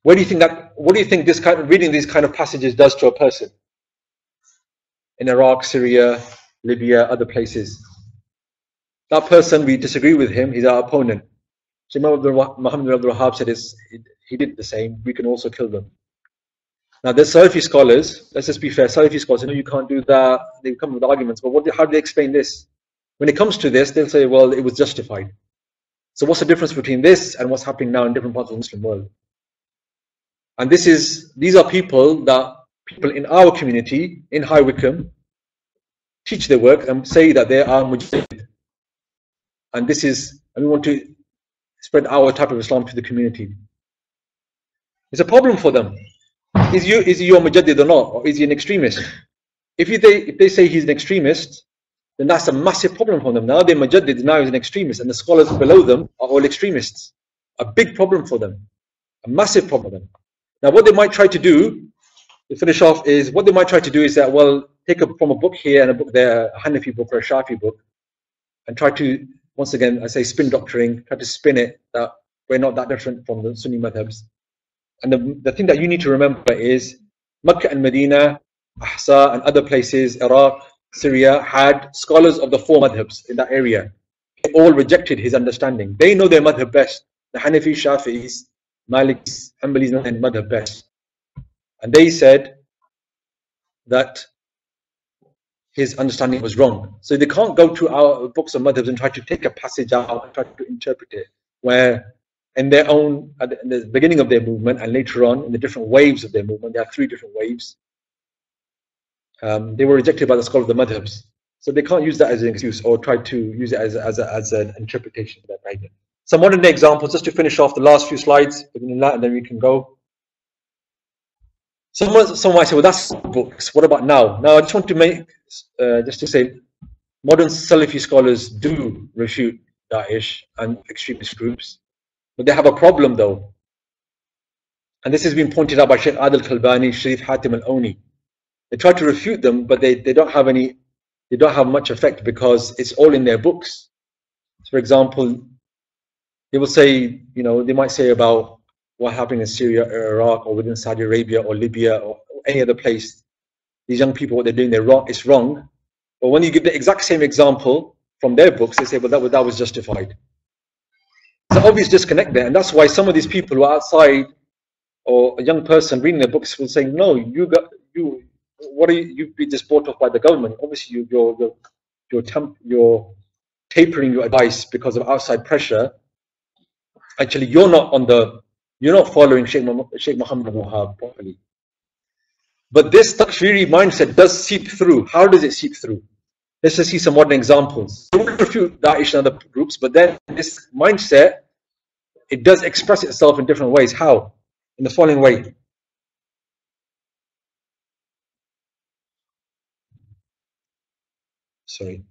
What do you think this kind of reading these kind of passages does to a person in Iraq, Syria, Libya, other places? That person, we disagree with him, he's our opponent. So Muhammad Abdul Wahhab said he did the same, we can also kill them. Now there's Salafi scholars, let's just be fair, Salafi scholars, you know, you can't do that, they come with arguments, but how do they explain this? When it comes to this, they'll say, well, it was justified. So what's the difference between this and what's happening now in different parts of the Muslim world? And these are people in our community, in High Wycombe, teach their work and say that they are mujahid. And we want to spread our type of Islam to the community. It's a problem for them. Is he your mujaddid or not? Or is he an extremist? If they say he's an extremist, then that's a massive problem for them. Now they're mujaddid, now he's an extremist, and the scholars below them are all extremists. A big problem for them. A massive problem for them. Now what they might try to do, to finish off, is that, well, take from a book here and a book there, a Hanafi book or a Shafi book, and try to, once again, I say spin doctoring, try to spin it that we're not that different from the Sunni madhabs. And the thing that you need to remember is Makkah and Medina, Ahsa and other places, Iraq, Syria, had scholars of the four madhabs in that area. They all rejected his understanding. They know their madhab best. The Hanafis, Shafi'is, Malikis, Hanbalis know their madhab best. And they said that his understanding was wrong. So they can't go to our books of madhabs and try to take a passage out and try to interpret it, where in their own, at the beginning of their movement and later on in the different waves of their movement, there are 3 different waves, they were rejected by the scholars of the madhabs. So they can't use that as an excuse or try to use it as an interpretation of that idea. Some modern day examples, just to finish off the last few slides, and then we can go. Someone might say, well, that's books. What about now? Now, I just want to make, just to say, modern Salafi scholars do refute Daesh and extremist groups, but they have a problem though. And this has been pointed out by Sheikh Adil Kalbani, Sharif Hatim al-Oni. They try to refute them, but they don't have much effect because it's all in their books. So for example, they will say, you know, they might say about what happened in Syria or Iraq or within Saudi Arabia or Libya or any other place, these young people, what they're doing, it's wrong. But when you give the exact same example from their books, they say, well, that was justified. There's an obvious disconnect there, and that's why some of these people who are outside, or a young person reading their books will say, no, you've been just bought off by the government. Obviously, you're tapering your advice because of outside pressure. Actually, you're not following Sheikh Muhammad Abdul Wahhab properly. But this takfiri mindset does seep through. How does it seep through? Let's just see some modern examples. We will refute Daesh and other groups, but then this mindset, it does express itself in different ways. How? In the following way. Sorry.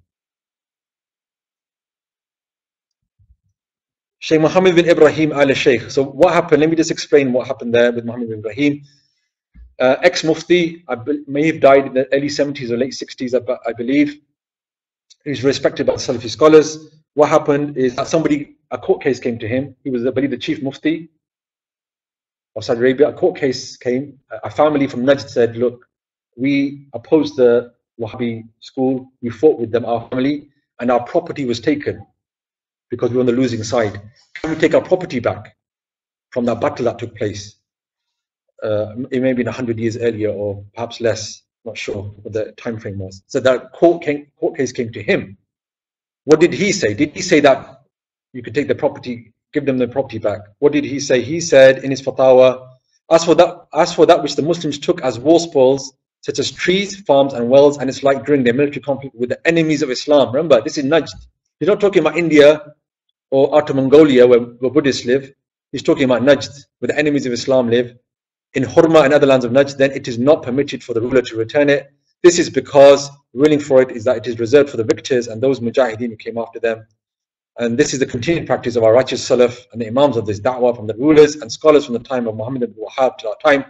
Sheikh Muhammad bin Ibrahim al-Sheikh. So what happened? Let me just explain what happened there with Muhammad bin Ibrahim. Ex-Mufti, may have died in the early 70s or late 60s, I believe. He's respected by the Salafi scholars. What happened is that a court case came to him. He was, I believe, the chief Mufti of Saudi Arabia. A court case came. A family from Najd said, look, we opposed the Wahabi school. We fought with them, our family, and our property was taken because we were on the losing side. Can we take our property back from that battle that took place? It may have been 100 years earlier or perhaps less, not sure what the time frame was. So that court case came to him. What did he say? Did he say that you could take the property, give them the property back? What did he say? He said in his Fatawa, as for that which the Muslims took as war spoils, such as trees, farms and wells, and it's like during their military conflict with the enemies of Islam. Remember, this is Najd. He's not talking about India or Outer Mongolia where Buddhists live. He's talking about Najd, where the enemies of Islam live. In Hurma and other lands of Najd, then it is not permitted for the ruler to return it. This is because the ruling for it is that it is reserved for the victors and those mujahideen who came after them. And this is the continued practice of our righteous Salaf and the Imams of this da'wah from the rulers and scholars from the time of Muhammad ibn Wahhab to our time.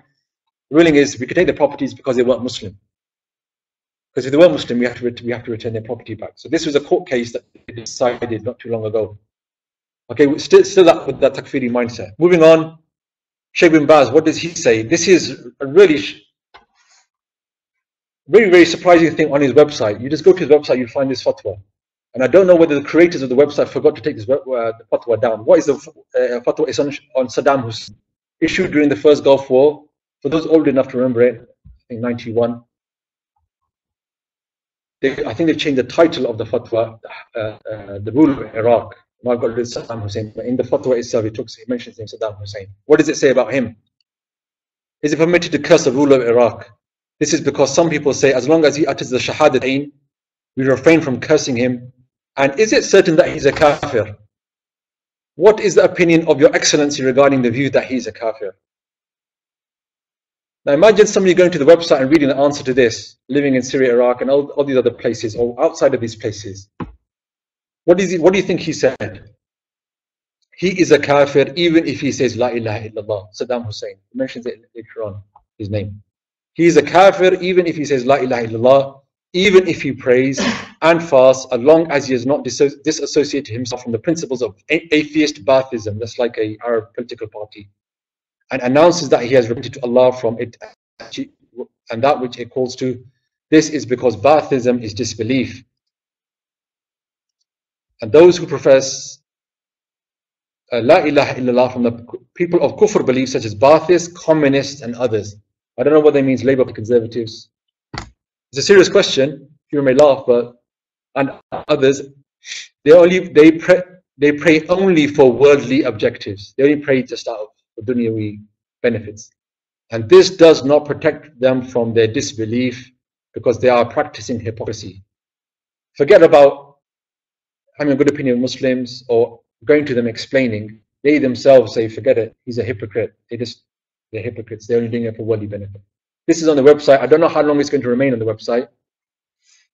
The ruling is we could take the properties because they weren't Muslim. Because if they weren't Muslim, we have to return their property back. So this was a court case that they decided not too long ago. Okay, still that with that takfiri mindset. Moving on. Sheikh bin Baz, what does he say? This is a really very, very surprising thing on his website. You just go to his website, you find this fatwa. And I don't know whether the creators of the website forgot to take this fatwa down. What is the fatwa? It's on Saddam Hussein, issued during the first Gulf War. For those old enough to remember it, I think 91. I think they've changed the title of the fatwa, the rule of Iraq. Now I've got rid of Saddam Hussein, but in the fatwa itself, it mentions him, Saddam Hussein. What does it say about him? Is it permitted to curse the ruler of Iraq? This is because some people say, as long as he utters the Shahadatain, we refrain from cursing him. And is it certain that he's a kafir? What is the opinion of your excellency regarding the view that he's a kafir? Now imagine somebody going to the website and reading the answer to this, living in Syria, Iraq, and all these other places, or outside of these places. What do you think he said? He is a kafir even if he says La ilaha illallah. Saddam Hussein. He mentions it later on, his name. He is a kafir even if he says La ilaha illallah, even if he prays and fasts, as long as he has not disassociated himself from the principles of atheist Baathism, that's like an Arab political party, and announces that he has repented to Allah from it and that which it calls to. This is because Baathism is disbelief. And those who profess La ilaha illallah from the people of kufr belief, such as Baathists, communists, and others. I don't know what that means, Labour conservatives. It's a serious question. You may laugh, but and others, they pray only for worldly objectives. They only pray just out of dunyawi benefits, and this does not protect them from their disbelief because they are practicing hypocrisy. Forget about having a good opinion of Muslims or going to them explaining. They themselves say, forget it, he's a hypocrite. They're hypocrites. They're only doing it for worldly benefit. This is on the website. I don't know how long it's going to remain on the website,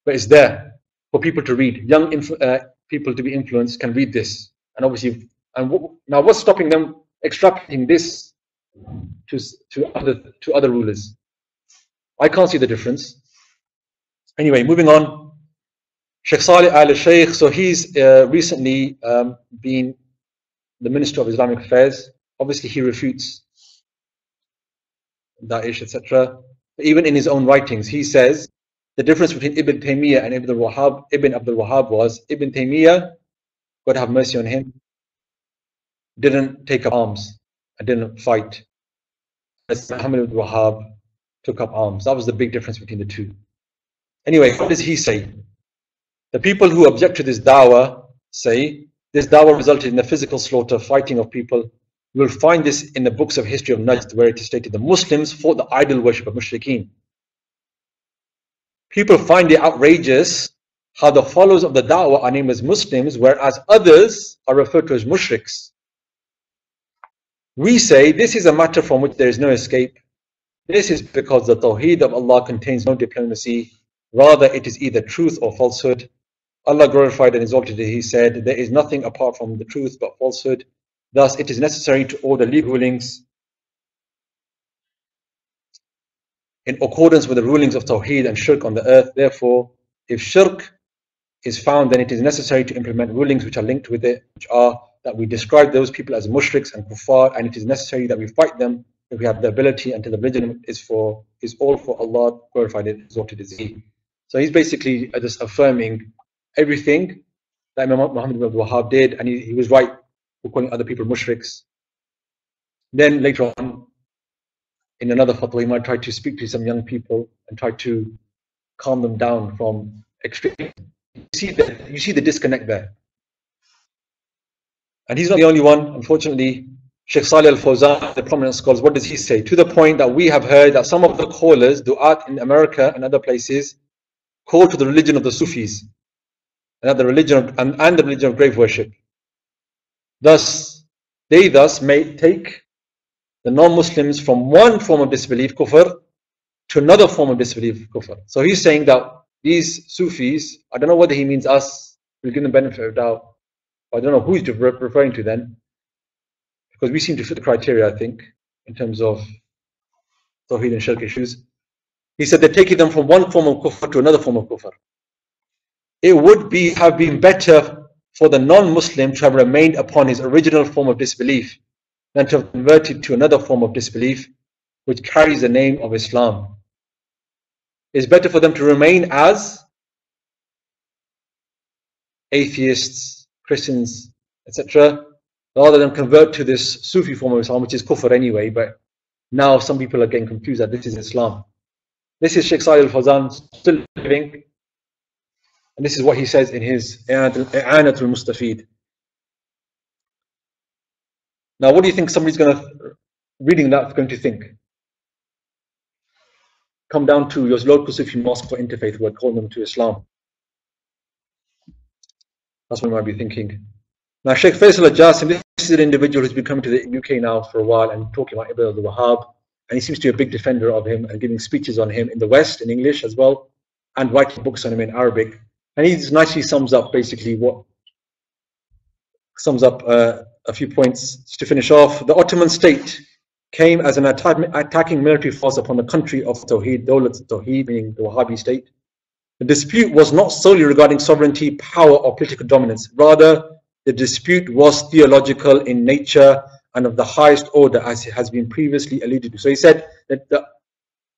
but it's there for people to read. Young people to be influenced can read this. And obviously, now what's stopping them extrapolating this to other rulers? I can't see the difference. Anyway, moving on. Sheikh Saleh al-Sheikh, so he's recently been the Minister of Islamic Affairs. Obviously, he refutes Daesh, etc. Even in his own writings, he says the difference between Ibn Taymiyyah and Ibn Abdul Wahhab was Ibn Taymiyyah, God have mercy on him, didn't take up arms and didn't fight. As Muhammad ibn Wahhab took up arms. That was the big difference between the two. Anyway, what does he say? The people who object to this dawah say this dawah resulted in the physical slaughter, fighting of people. You will find this in the books of history of Najd, where it is stated the Muslims fought the idol worship of mushrikeen. People find it outrageous how the followers of the da'wah are named as Muslims, whereas others are referred to as mushriks. We say this is a matter from which there is no escape. This is because the Tawheed of Allah contains no diplomacy. Rather, it is either truth or falsehood. Allah glorified and exalted it. He said, there is nothing apart from the truth but falsehood. Thus, it is necessary to order legal rulings in accordance with the rulings of Tawheed and Shirk on the earth. Therefore, if Shirk is found, then it is necessary to implement rulings which are linked with it, which are that we describe those people as mushriks and kuffar, and it is necessary that we fight them if we have the ability until the religion is all for Allah, glorified and exalted is He. So he's basically just affirming everything that Imam Muhammad ibn Abdul Wahhab did, and he was right for calling other people mushriks. Then later on, in another fatwa, he might try to speak to some young people and try to calm them down from extreme. You see the disconnect there. And he's not the only one, unfortunately. Sheikh Saleh al-Fawzan, the prominent scholars, what does he say? To the point that we have heard that some of the callers, du'at in America and other places, call to the religion of the Sufis and the religion of grave worship. Thus, they may take the non-Muslims from one form of disbelief, kufr, to another form of disbelief, kufr. So he's saying that these Sufis, I don't know whether he means us, we'll give them benefit of doubt. I don't know who he's referring to then, because we seem to fit the criteria, I think, in terms of Tawheed and Shirk issues. He said they're taking them from one form of kufr to another form of kufr. It would have been better for the non-Muslim to have remained upon his original form of disbelief, than to have converted to another form of disbelief which carries the name of Islam. It's better for them to remain as atheists, Christians, etc., rather than convert to this Sufi form of Islam, which is kufr anyway, but now some people are getting confused that this is Islam. This is Sheikh Saleh al-Fawzan, still living, and this is what he says in his I'anatul Mustafid. Now, what do you think somebody's reading that going to think? Come down to your local Sufi mosque for interfaith who are calling them to Islam. That's what you might be thinking. Now, Sheikh Faisal al-Jassim, this is an individual who's been coming to the UK now for a while and talking about Ibn al-Wahhab, and he seems to be a big defender of him and giving speeches on him in the West, in English as well, and writing books on him in Arabic. And he nicely sums up basically a few points to finish off. The Ottoman state came as an attacking military force upon the country of Tawhid, Dawlat Tawhid, meaning the Wahabi state. The dispute was not solely regarding sovereignty, power, or political dominance. Rather, the dispute was theological in nature and of the highest order, as has been previously alluded to. So he said that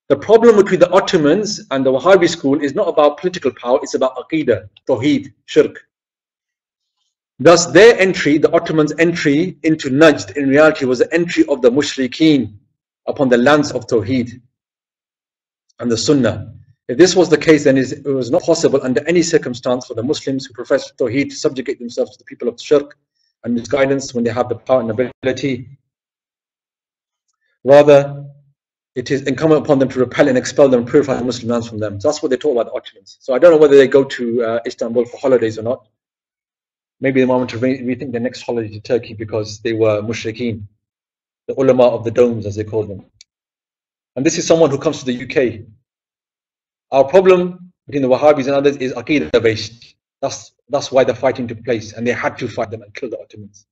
the problem between the Ottomans and the Wahhabi school is not about political power, it's about Aqidah, Tawheed, Shirk. Thus their entry, the Ottomans' entry into Najd, in reality was the entry of the Mushrikeen upon the lands of Tawheed and the Sunnah. If this was the case, then it was not possible under any circumstance for the Muslims who profess Tawheed to subjugate themselves to the people of Shirk and misguidance when they have the power and ability. Rather, it is incumbent upon them to repel and expel them and purify the Muslim lands from them. So that's what they talk about the Ottomans. So I don't know whether they go to Istanbul for holidays or not. Maybe they want to rethink their next holiday to Turkey because they were mushrikeen, the ulama of the domes, as they call them. And this is someone who comes to the UK. Our problem between the Wahhabis and others is Aqidah based. That's why the fighting took place, and they had to fight them and kill the Ottomans.